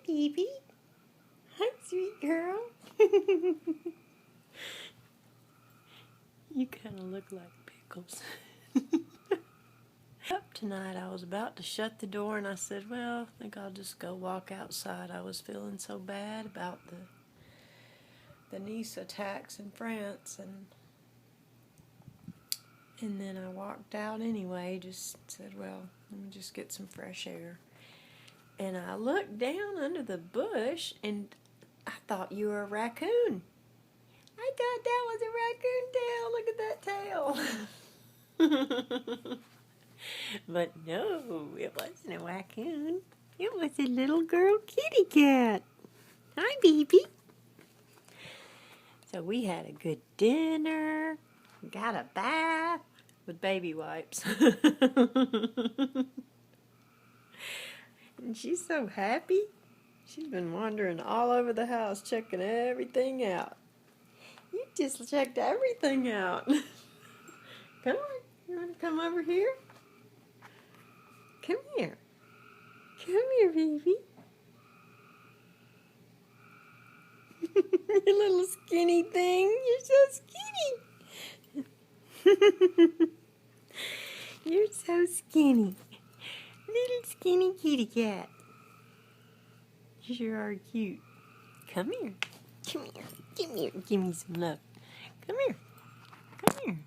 Phoebe. Hi, sweet girl. You kind of look like Pickles. Up tonight, I was about to shut the door, and I said, well, I think I'll just go walk outside. I was feeling so bad about the Nice attacks in France, and then I walked out anyway, just said, well, let me just get some fresh air. And I looked down under the bush, and I thought you were a raccoon. I thought that was a raccoon tail. Look at that tail. But no, it wasn't a raccoon. It was a little girl kitty cat. Hi, baby. So we had a good dinner, got a bath with baby wipes. And she's so happy. She's been wandering all over the house checking everything out. You just checked everything out. Come on. You want to come over here? Come here. Come here, baby. You little skinny thing. You're so skinny. You're so skinny. Little skinny kitty cat. You sure are cute. Come here. Come here. Come here. Give me some love. Come here. Come here.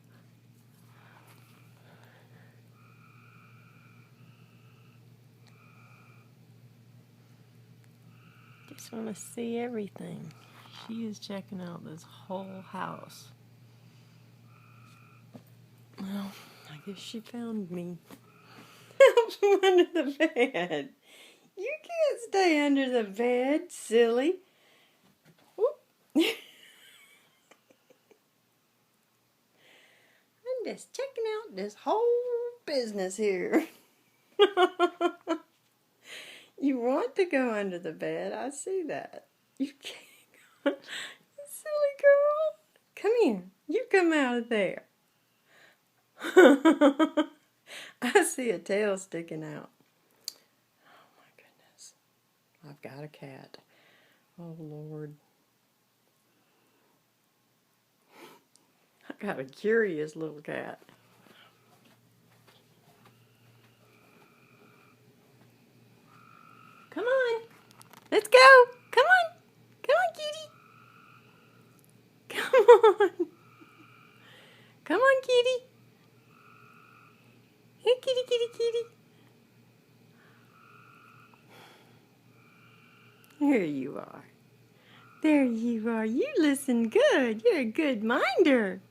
Just want to see everything. She is checking out this whole house. Well, I guess she found me. Out from under the bed. You can't stay under the bed, silly. I'm just checking out this whole business here. You want to go under the bed, I see that. You can't go. Silly girl. Come here. You come out of there. I see a tail sticking out. Oh my goodness. I've got a cat. Oh Lord. I got a curious little cat. Come on. Let's go. Come on. Come on, kitty. Come on. Come on, kitty. Hey, kitty, kitty, kitty. There you are. There you are. You listen good. You're a good minder.